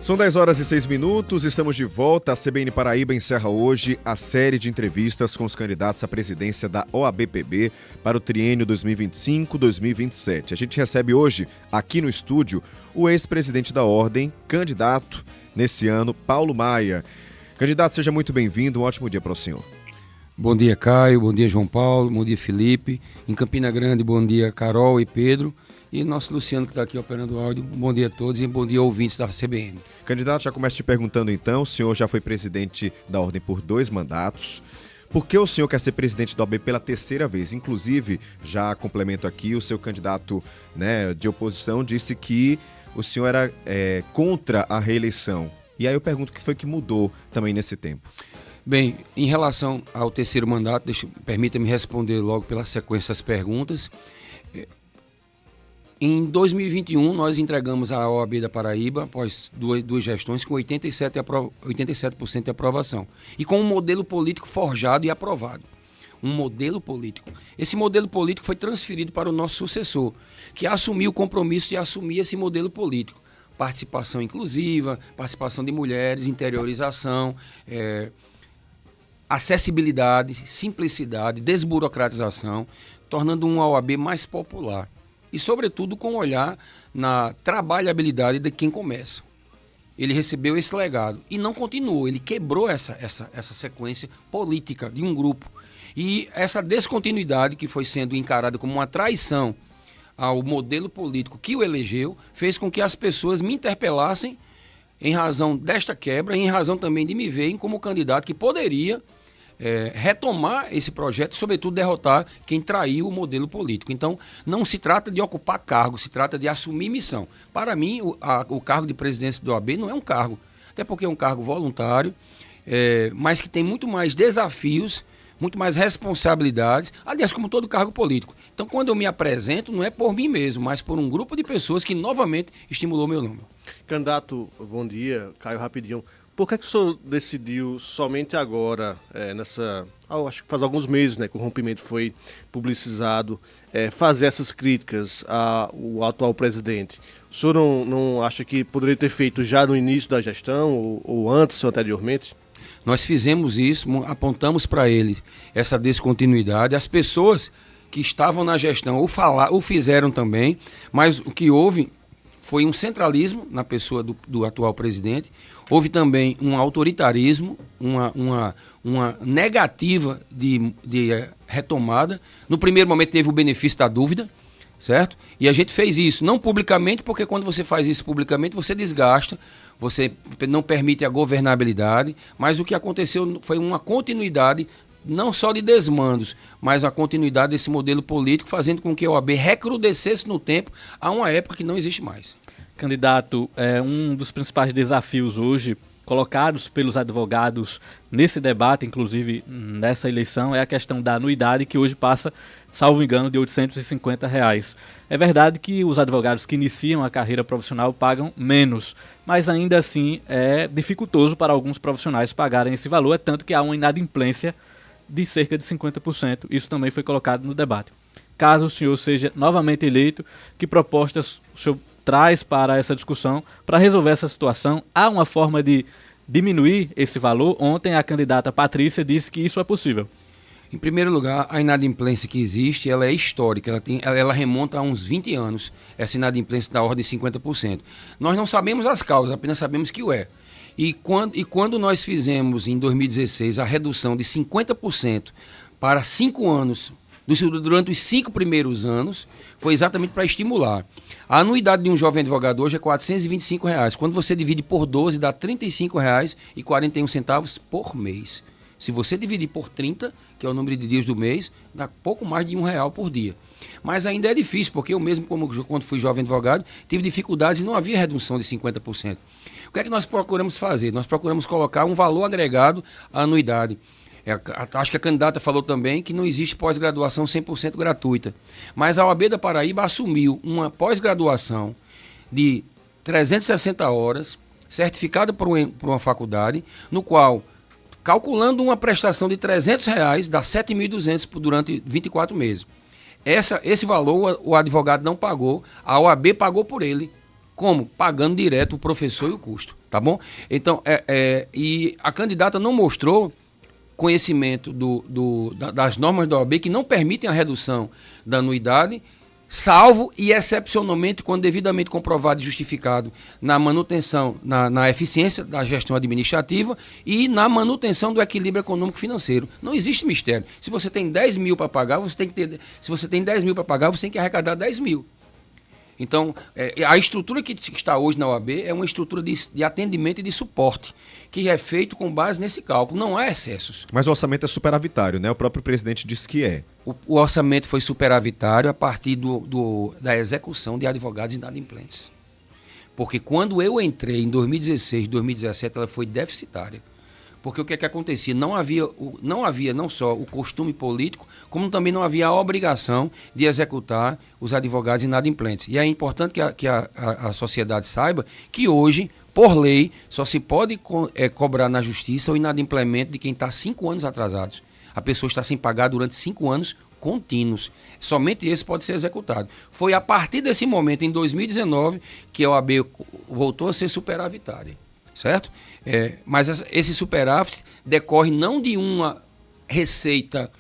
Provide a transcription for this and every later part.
São 10h06, estamos de volta. A CBN Paraíba encerra hoje a série de entrevistas com os candidatos à presidência da OAB-PB para o triênio 2025-2027. A gente recebe hoje, aqui no estúdio, o ex-presidente da Ordem, candidato nesse ano, Paulo Maia. Candidato, seja muito bem-vindo, um ótimo dia para o senhor. Bom dia, Caio, bom dia, João Paulo, bom dia, Felipe. Em Campina Grande, bom dia, Carol e Pedro. E nosso Luciano, que está aqui operando o áudio. Bom dia a todos e bom dia, ouvintes da CBN. Candidato, já começo te perguntando então, o senhor já foi presidente da Ordem por 2 mandatos. Por que o senhor quer ser presidente da OAB pela 3ª vez? Inclusive, já complemento aqui, o seu candidato, de oposição disse que o senhor era contra a reeleição. E aí eu pergunto o que foi que mudou também nesse tempo. Bem, em relação ao 3º mandato, permita-me responder logo pela sequência das perguntas. Em 2021, nós entregamos a OAB da Paraíba, após duas gestões, com 87% de aprovação. E com um modelo político forjado e aprovado. Um modelo político. Esse modelo político foi transferido para o nosso sucessor, que assumiu o compromisso de assumir esse modelo político. Participação inclusiva, participação de mulheres, interiorização, acessibilidade, simplicidade, desburocratização, tornando uma OAB mais popular. E, sobretudo, com um olhar na trabalhabilidade de quem começa. Ele recebeu esse legado e não continuou, ele quebrou essa sequência política de um grupo. E essa descontinuidade, que foi sendo encarada como uma traição ao modelo político que o elegeu, fez com que as pessoas me interpelassem em razão desta quebra, em razão também de me verem como candidato que poderia retomar esse projeto e, sobretudo, derrotar quem traiu o modelo político. Então, não se trata de ocupar cargo, se trata de assumir missão. Para mim, o cargo de presidência do OAB não é um cargo, até porque é um cargo voluntário, mas que tem muito mais desafios, muito mais responsabilidades, aliás, como todo cargo político. Então, quando eu me apresento, não é por mim mesmo, mas por um grupo de pessoas que, novamente, estimulou meu nome. Candidato, bom dia. Caio, rapidinho. Por que o senhor decidiu somente agora, acho que faz alguns meses, que o rompimento foi publicizado, fazer essas críticas ao atual presidente? O senhor não acha que poderia ter feito já no início da gestão ou antes ou anteriormente? Nós fizemos isso, apontamos para ele essa descontinuidade. As pessoas que estavam na gestão ou fizeram também, mas o que houve foi um centralismo na pessoa do atual presidente. Houve também um autoritarismo, uma negativa de retomada. No primeiro momento teve o benefício da dúvida, certo? E a gente fez isso, não publicamente, porque quando você faz isso publicamente, você desgasta, você não permite a governabilidade, mas o que aconteceu foi uma continuidade, não só de desmandos, mas a continuidade desse modelo político, fazendo com que a OAB recrudescesse no tempo a uma época que não existe mais. Candidato, um dos principais desafios hoje colocados pelos advogados nesse debate, inclusive nessa eleição, é a questão da anuidade, que hoje passa, salvo engano, de R$ 850. É verdade que os advogados que iniciam a carreira profissional pagam menos, mas ainda assim é dificultoso para alguns profissionais pagarem esse valor, é tanto que há uma inadimplência de cerca de 50%. Isso também foi colocado no debate. Caso o senhor seja novamente eleito, que propostas o senhor traz para essa discussão, para resolver essa situação? Há uma forma de diminuir esse valor? Ontem a candidata Patrícia disse que isso é possível. Em primeiro lugar, a inadimplência que existe, ela é histórica, ela remonta a uns 20 anos, essa inadimplência da ordem de 50%. Nós não sabemos as causas, apenas sabemos que o é. E quando nós fizemos, em 2016, a redução de 50% para 5 anos, durante os 5 primeiros anos, foi exatamente para estimular. A anuidade de um jovem advogado hoje é R$ 425. Quando você divide por 12, dá R$ 35,41 por mês. Se você dividir por 30, que é o número de dias do mês, dá pouco mais de R$ 1 por dia. Mas ainda é difícil, porque eu mesmo, quando fui jovem advogado, tive dificuldades e não havia redução de 50%. O que é que nós procuramos fazer? Nós procuramos colocar um valor agregado à anuidade. Acho que a candidata falou também que não existe pós-graduação 100% gratuita. Mas a OAB da Paraíba assumiu uma pós-graduação de 360 horas, certificada por uma faculdade, no qual, calculando uma prestação de R$ 300, dá R$ 7.200 durante 24 meses. Esse valor o advogado não pagou, a OAB pagou por ele. Como? Pagando direto o professor e o custo. Tá bom? Então, e a candidata não mostrou conhecimento das normas da OAB que não permitem a redução da anuidade, salvo e excepcionalmente quando devidamente comprovado e justificado na manutenção, na eficiência da gestão administrativa e na manutenção do equilíbrio econômico-financeiro. Não existe mistério. Se você tem 10 mil para pagar, você tem que arrecadar 10 mil. Então, a estrutura que está hoje na OAB é uma estrutura de atendimento e de suporte, que é feito com base nesse cálculo. Não há excessos. Mas o orçamento é superavitário, né? O próprio presidente disse que é. O orçamento foi superavitário a partir da execução de advogados inadimplentes. Porque quando eu entrei em 2016, 2017, ela foi deficitária. Porque o que é que acontecia? Não havia não só o costume político, como também não havia a obrigação de executar os advogados inadimplentes. E é importante que a sociedade saiba que hoje, por lei, só se pode cobrar na justiça o inadimplemento de quem está 5 anos atrasados. A pessoa está sem pagar durante 5 anos contínuos. Somente esse pode ser executado. Foi a partir desse momento, em 2019, que a OAB voltou a ser superavitária. Certo? Mas esse superávit decorre não de uma receita,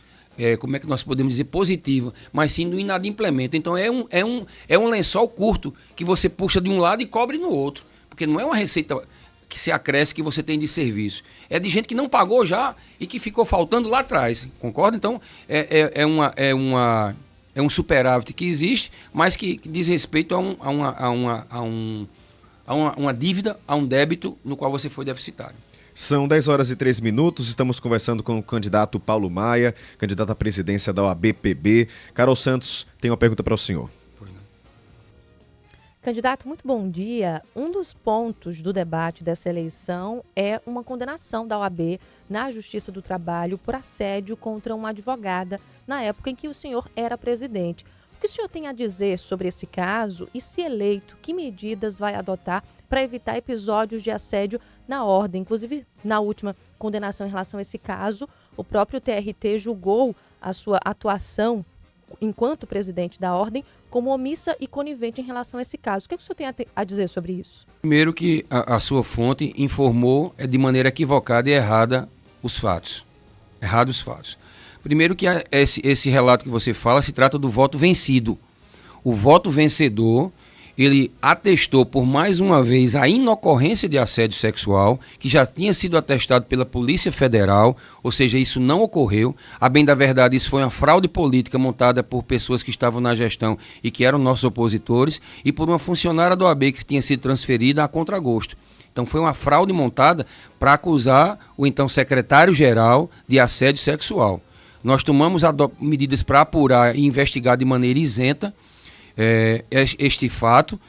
como é que nós podemos dizer, positiva, mas sim do inadimplemento. Então é um lençol curto que você puxa de um lado e cobre no outro. Porque não é uma receita que se acresce que você tem de serviço. É de gente que não pagou já e que ficou faltando lá atrás. Concorda? Então é um superávit que existe, mas que diz respeito a uma dívida, a um débito no qual você foi deficitário. São 10 horas e 3 minutos, estamos conversando com o candidato Paulo Maia, candidato à presidência da OABPB. Carol Santos tem uma pergunta para o senhor. Candidato, muito bom dia. Um dos pontos do debate dessa eleição é uma condenação da OAB na Justiça do Trabalho por assédio contra uma advogada na época em que o senhor era presidente. O que o senhor tem a dizer sobre esse caso e, se eleito, que medidas vai adotar para evitar episódios de assédio na ordem? Inclusive, na última condenação em relação a esse caso, o próprio TRT julgou a sua atuação enquanto presidente da ordem como omissa e conivente em relação a esse caso. O que o senhor tem a dizer sobre isso? Primeiro que a sua fonte informou de maneira equivocada e errada os fatos. Errados os fatos. Primeiro que esse relato que você fala se trata do voto vencido. O voto vencedor, ele atestou por mais uma vez a inocorrência de assédio sexual, que já tinha sido atestado pela Polícia Federal, ou seja, isso não ocorreu. A bem da verdade, isso foi uma fraude política montada por pessoas que estavam na gestão e que eram nossos opositores, e por uma funcionária da OAB que tinha sido transferida a contragosto. Então foi uma fraude montada para acusar o então secretário-geral de assédio sexual. Nós tomamos medidas para apurar e investigar de maneira isenta este fato.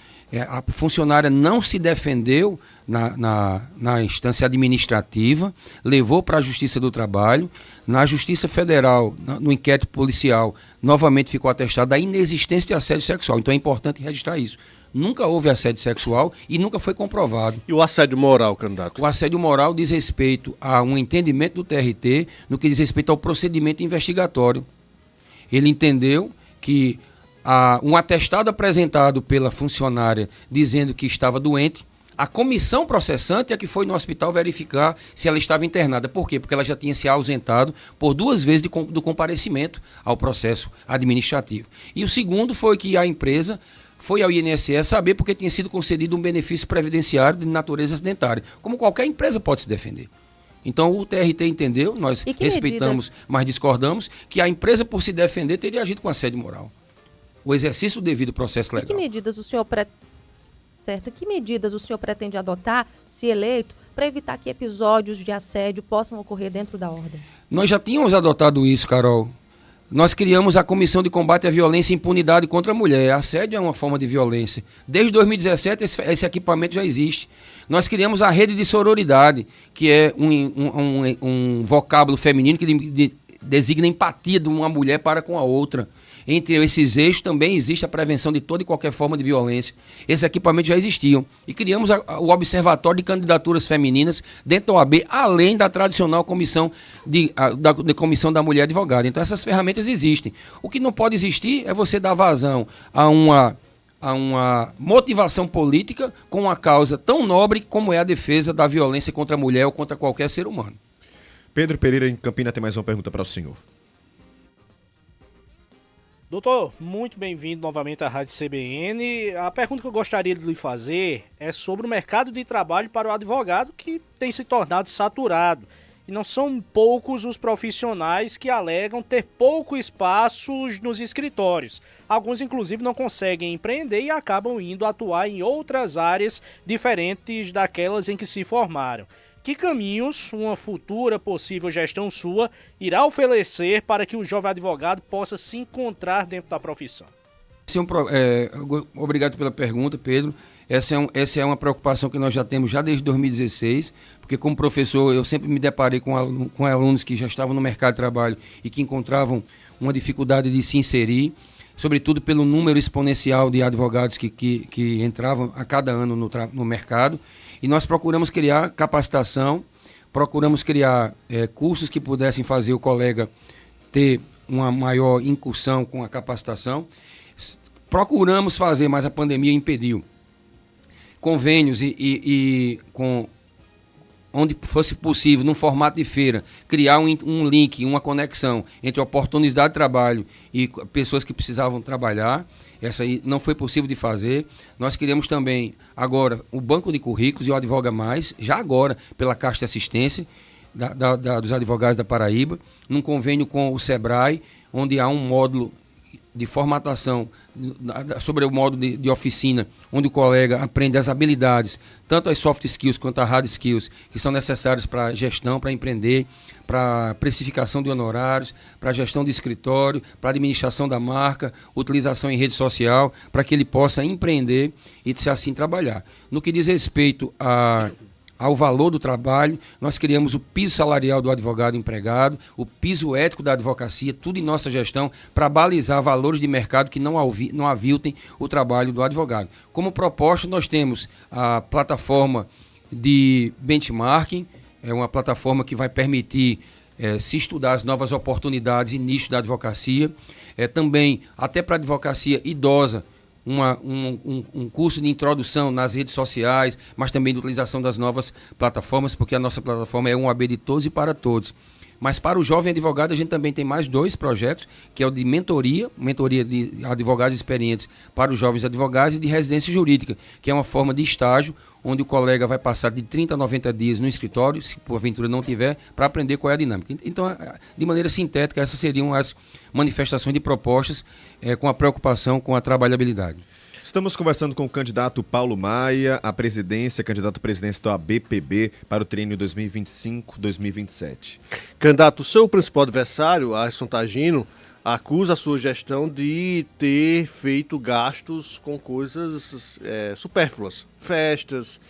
A funcionária não se defendeu na instância administrativa, levou para a Justiça do Trabalho. Na Justiça Federal, no inquérito policial, novamente ficou atestada a inexistência de assédio sexual. Então é importante registrar isso. Nunca houve assédio sexual e nunca foi comprovado. E o assédio moral, candidato? O assédio moral diz respeito a um entendimento do TRT no que diz respeito ao procedimento investigatório. Ele entendeu que um atestado apresentado pela funcionária dizendo que estava doente, a comissão processante é que foi no hospital verificar se ela estava internada. Por quê? Porque ela já tinha se ausentado por 2 vezes do comparecimento ao processo administrativo. E o segundo foi que a empresa foi ao INSS saber porque tinha sido concedido um benefício previdenciário de natureza acidentária, como qualquer empresa pode se defender. Então o TRT entendeu, nós respeitamos, mas discordamos, que a empresa, por se defender, teria agido com assédio moral. O exercício do devido processo legal. E que medidas o senhor Que medidas o senhor pretende adotar, se eleito, para evitar que episódios de assédio possam ocorrer dentro da ordem? Nós já tínhamos adotado isso, Carol. Nós criamos a Comissão de Combate à Violência e Impunidade contra a Mulher. Assédio é uma forma de violência. Desde 2017, esse equipamento já existe. Nós criamos a Rede de Sororidade, que é um vocábulo feminino que designa empatia de uma mulher para com a outra. Entre esses eixos também existe a prevenção de toda e qualquer forma de violência. Esses equipamentos já existiam. E criamos o Observatório de Candidaturas Femininas dentro da OAB, além da tradicional comissão Comissão da Mulher Advogada. Então essas ferramentas existem. O que não pode existir é você dar vazão a a uma motivação política com uma causa tão nobre como é a defesa da violência contra a mulher ou contra qualquer ser humano. Pedro Pereira, em Campina, tem mais uma pergunta para o senhor. Doutor, muito bem-vindo novamente à Rádio CBN. A pergunta que eu gostaria de lhe fazer é sobre o mercado de trabalho para o advogado, que tem se tornado saturado. E não são poucos os profissionais que alegam ter pouco espaço nos escritórios. Alguns, inclusive, não conseguem empreender e acabam indo atuar em outras áreas diferentes daquelas em que se formaram. Que caminhos uma futura possível gestão sua irá oferecer para que o jovem advogado possa se encontrar dentro da profissão? Obrigado pela pergunta, Pedro. Essa é uma preocupação que nós já temos já desde 2016, porque como professor eu sempre me deparei com alunos que já estavam no mercado de trabalho e que encontravam uma dificuldade de se inserir, sobretudo pelo número exponencial de advogados que entravam a cada ano no mercado. E nós procuramos criar capacitação, procuramos criar cursos que pudessem fazer o colega ter uma maior incursão com a capacitação. Procuramos fazer, mas a pandemia impediu. Convênios e com onde fosse possível, num formato de feira, criar um link, uma conexão entre oportunidade de trabalho e pessoas que precisavam trabalhar. Essa aí não foi possível de fazer. Nós criamos também agora o banco de currículos e o Advoga Mais, já agora pela Caixa de Assistência dos Advogados da Paraíba, num convênio com o SEBRAE, onde há um módulo de formatação sobre o módulo de oficina, onde o colega aprende as habilidades, tanto as soft skills quanto as hard skills, que são necessárias para gestão, para empreender, para precificação de honorários, para gestão de escritório, para administração da marca, utilização em rede social, para que ele possa empreender e assim trabalhar. No que diz respeito ao valor do trabalho, nós criamos o piso salarial do advogado empregado, o piso ético da advocacia, tudo em nossa gestão, para balizar valores de mercado que não aviltem o trabalho do advogado. Como proposta, nós temos a plataforma de benchmarking, é uma plataforma que vai permitir se estudar as novas oportunidades e nichos da advocacia, também até para a advocacia idosa, um curso de introdução nas redes sociais, mas também de utilização das novas plataformas, porque a nossa plataforma é um AB de todos e para todos. Mas para o jovem advogado a gente também tem mais 2 projetos, que é o de mentoria de advogados experientes para os jovens advogados, e de residência jurídica, que é uma forma de estágio, onde o colega vai passar de 30 a 90 dias no escritório, se porventura não tiver, para aprender qual é a dinâmica. Então, de maneira sintética, essas seriam as manifestações de propostas com a preocupação com a trabalhabilidade. Estamos conversando com o candidato Paulo Maia, candidato à presidência do ABPB para o triênio 2025-2027. Candidato, o seu principal adversário, Ayrson Tagino, acusa a sua gestão de ter feito gastos com coisas supérfluas, festas,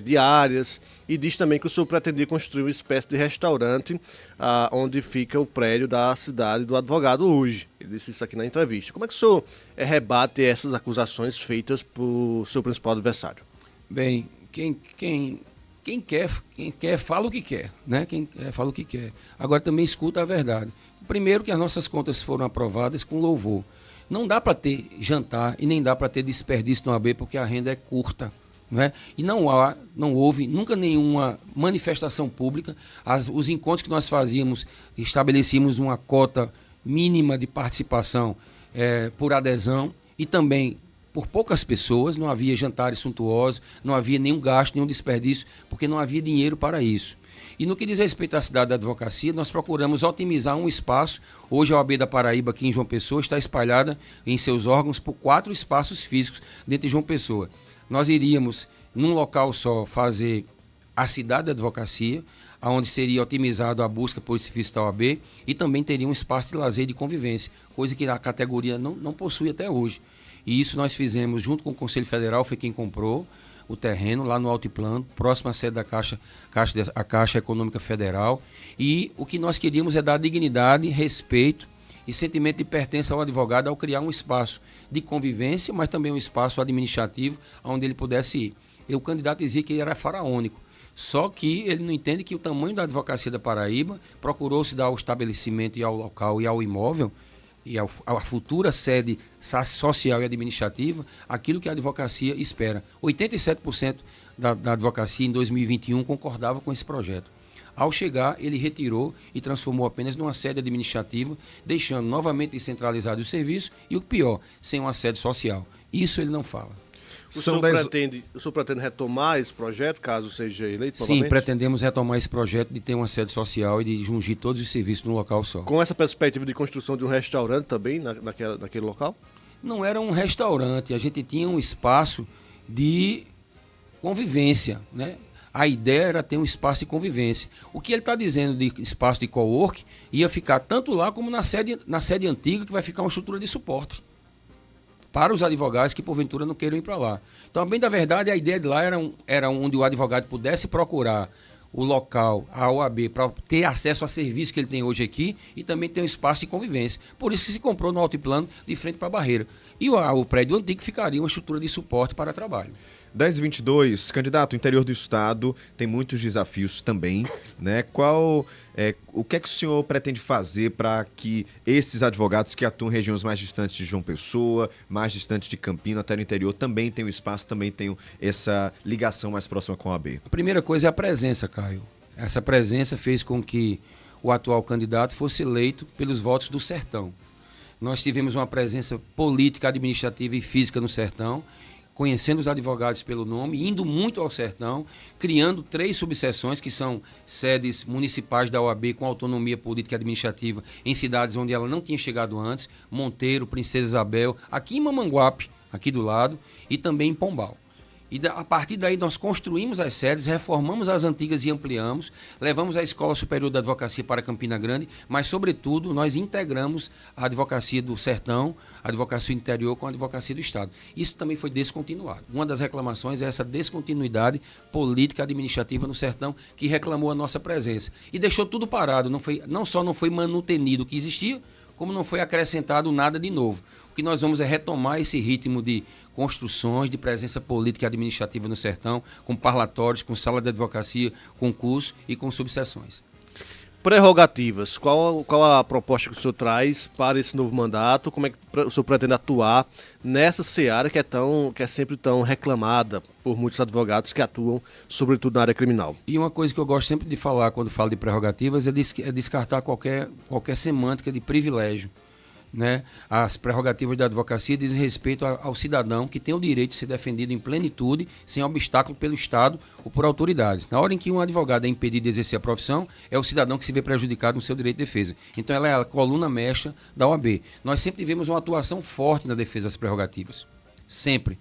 diárias, e diz também que o senhor pretendia construir uma espécie de restaurante onde fica o prédio da cidade do advogado hoje. Ele disse isso aqui na entrevista. Como é que o senhor rebate essas acusações feitas por seu principal adversário? Bem, quem quer fala o que quer, né? Quem quer fala o que quer. Agora também escuta a verdade. Primeiro que as nossas contas foram aprovadas com louvor. Não dá para ter jantar e nem dá para ter desperdício no AB, porque a renda é curta. Né? E não houve nunca nenhuma manifestação pública. Os encontros que nós fazíamos, estabelecíamos uma cota mínima de participação por adesão e também por poucas pessoas, não havia jantares suntuosos, não havia nenhum gasto, nenhum desperdício, porque não havia dinheiro para isso. E no que diz respeito à cidade da advocacia, nós procuramos otimizar um espaço. Hoje a OAB da Paraíba, aqui em João Pessoa, está espalhada em seus órgãos por 4 espaços físicos dentro de João Pessoa. Nós iríamos, num local só, fazer a cidade da advocacia, onde seria otimizado a busca por serviço da OAB, e também teria um espaço de lazer e de convivência, coisa que a categoria não possui até hoje. E isso nós fizemos junto com o Conselho Federal, foi quem comprou o terreno lá no Altiplano, próximo à sede da Caixa Econômica Federal. E o que nós queríamos é dar dignidade, respeito e sentimento de pertença ao advogado ao criar um espaço de convivência, mas também um espaço administrativo onde ele pudesse ir. E o candidato dizia que ele era faraônico, só que ele não entende que o tamanho da advocacia da Paraíba procurou se dar ao estabelecimento e ao local e ao imóvel e a futura sede social e administrativa aquilo que a advocacia espera. 87% da advocacia em 2021 concordava com esse projeto. Ao chegar, ele retirou e transformou apenas numa sede administrativa, deixando novamente descentralizado o serviço e, o pior, sem uma sede social. Isso ele não fala. O senhor pretende retomar esse projeto, caso seja eleito novamente? Sim, pretendemos retomar esse projeto de ter uma sede social e de jungir todos os serviços num local só. Com essa perspectiva de construção de um restaurante também naquele local? Não era um restaurante, a gente tinha um espaço de convivência, né? A ideia era ter um espaço de convivência. O que ele está dizendo de espaço de cowork ia ficar tanto lá como na sede antiga, que vai ficar uma estrutura de suporte para os advogados que porventura não queiram ir para lá. Então, bem da verdade, a ideia de lá era onde o advogado pudesse procurar o local, a OAB, para ter acesso a serviço que ele tem hoje aqui e também ter um espaço de convivência. Por isso que se comprou no altiplano de frente para a barreira. E o prédio antigo ficaria uma estrutura de suporte para trabalho. 10h22, candidato, o interior do estado tem muitos desafios também, né? O que é que o senhor pretende fazer para que esses advogados que atuam em regiões mais distantes de João Pessoa, mais distantes de Campina, até no interior, também tenham espaço, também tenham essa ligação mais próxima com a OAB? A primeira coisa é a presença, Caio. Essa presença fez com que o atual candidato fosse eleito pelos votos do Sertão. Nós tivemos uma presença política, administrativa e física no Sertão, conhecendo os advogados pelo nome, indo muito ao Sertão, criando 3 subseções, que são sedes municipais da OAB com autonomia política e administrativa em cidades onde ela não tinha chegado antes, Monteiro, Princesa Isabel, aqui em Mamanguape, aqui do lado, e também em Pombal. E a partir daí nós construímos as sedes, reformamos as antigas e ampliamos, levamos a Escola Superior da Advocacia para Campina Grande, mas, sobretudo, nós integramos a advocacia do Sertão, a advocacia do interior com a advocacia do Estado. Isso também foi descontinuado. Uma das reclamações é essa descontinuidade política administrativa no Sertão, que reclamou a nossa presença. E deixou tudo parado, não só não foi manutenido o que existia, como não foi acrescentado nada de novo. O que nós vamos é retomar esse ritmo de construções, de presença política e administrativa no Sertão, com parlatórios, com sala de advocacia, com curso e com subseções. Prerrogativas, qual a proposta que o senhor traz para esse novo mandato? Como é que o senhor pretende atuar nessa seara que é sempre tão reclamada por muitos advogados que atuam, sobretudo na área criminal? E uma coisa que eu gosto sempre de falar quando falo de prerrogativas é descartar qualquer semântica de privilégio. Né? As prerrogativas da advocacia dizem respeito ao cidadão que tem o direito de ser defendido em plenitude, sem obstáculo pelo Estado ou por autoridades. Na hora em que um advogado é impedido de exercer a profissão, é o cidadão que se vê prejudicado no seu direito de defesa. Então ela é a coluna mestra da OAB. Nós sempre tivemos uma atuação forte na defesa das prerrogativas. Sempre.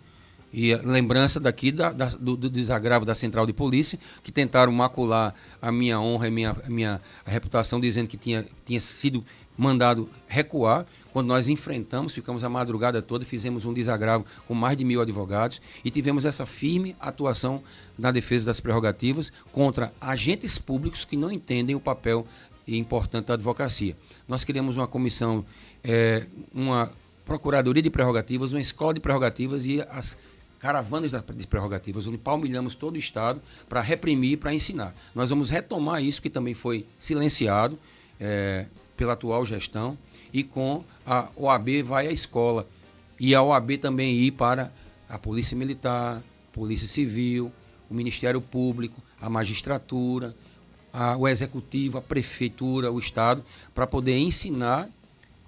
E a lembrança daqui do desagravo da Central de Polícia, que tentaram macular a minha honra e a minha reputação, dizendo que tinha sido mandado recuar. Quando nós enfrentamos, ficamos a madrugada toda, fizemos um desagravo com mais de 1.000 advogados e tivemos essa firme atuação na defesa das prerrogativas contra agentes públicos que não entendem o papel importante da advocacia. Nós criamos uma comissão, uma procuradoria de prerrogativas, uma escola de prerrogativas e as caravanas de prerrogativas, onde palmilhamos todo o Estado para reprimir, para ensinar. Nós vamos retomar isso, que também foi silenciado pela atual gestão, e com a OAB vai à escola, e a OAB também ir para a Polícia Militar, Polícia Civil, o Ministério Público, a Magistratura, o Executivo, a Prefeitura, o Estado, para poder ensinar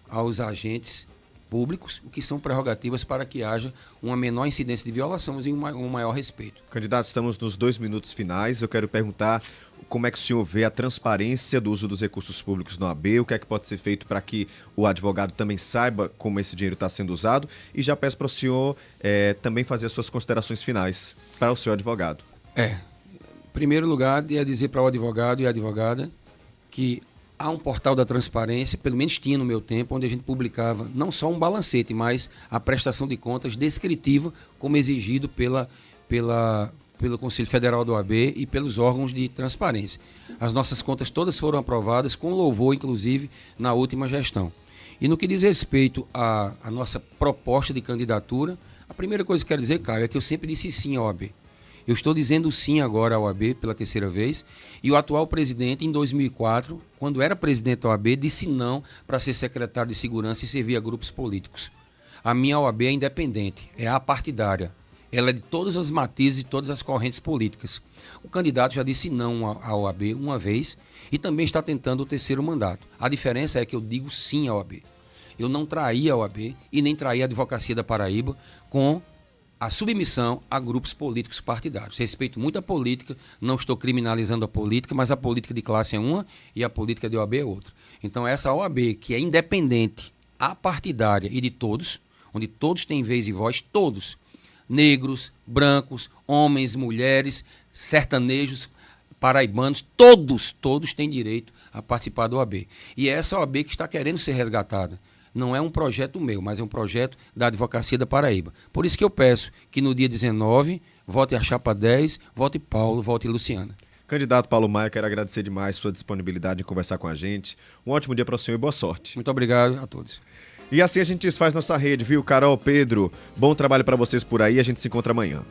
aos agentes públicos o que são prerrogativas para que haja uma menor incidência de violações e um maior respeito. Candidato, estamos nos 2 minutos finais. Eu quero perguntar como é que o senhor vê a transparência do uso dos recursos públicos na OAB, o que é que pode ser feito para que o advogado também saiba como esse dinheiro está sendo usado, e já peço para o senhor também fazer as suas considerações finais para o seu advogado. Em primeiro lugar, é dizer para o advogado e a advogada que há um portal da transparência, pelo menos tinha no meu tempo, onde a gente publicava não só um balancete, mas a prestação de contas descritiva, como exigido pelo Conselho Federal da OAB e pelos órgãos de transparência. As nossas contas todas foram aprovadas, com louvor, inclusive, na última gestão. E no que diz respeito à nossa proposta de candidatura, a primeira coisa que quero dizer, Caio, é que eu sempre disse sim à OAB. Eu estou dizendo sim agora à OAB pela terceira vez, e o atual presidente, em 2004, quando era presidente da OAB, disse não para ser secretário de segurança e servir a grupos políticos. A minha OAB é independente, é apartidária. Ela é de todas as matizes e todas as correntes políticas. O candidato já disse não à OAB uma vez e também está tentando o terceiro mandato. A diferença é que eu digo sim à OAB. Eu não traí a OAB e nem traí a Advocacia da Paraíba com a submissão a grupos políticos partidários. Respeito muito a política, não estou criminalizando a política, mas a política de classe é uma e a política de OAB é outra. Então essa OAB, que é independente, apartidária e de todos, onde todos têm vez e voz, todos, negros, brancos, homens, mulheres, sertanejos, paraibanos, todos têm direito a participar da OAB. E é essa OAB que está querendo ser resgatada. Não é um projeto meu, mas é um projeto da Advocacia da Paraíba. Por isso que eu peço que no dia 19, vote a chapa 10, vote Paulo, vote Luciana. Candidato Paulo Maia, quero agradecer demais sua disponibilidade em conversar com a gente. Um ótimo dia para o senhor e boa sorte. Muito obrigado a todos. E assim a gente desfaz nossa rede, viu? Carol, Pedro, bom trabalho para vocês por aí. A gente se encontra amanhã.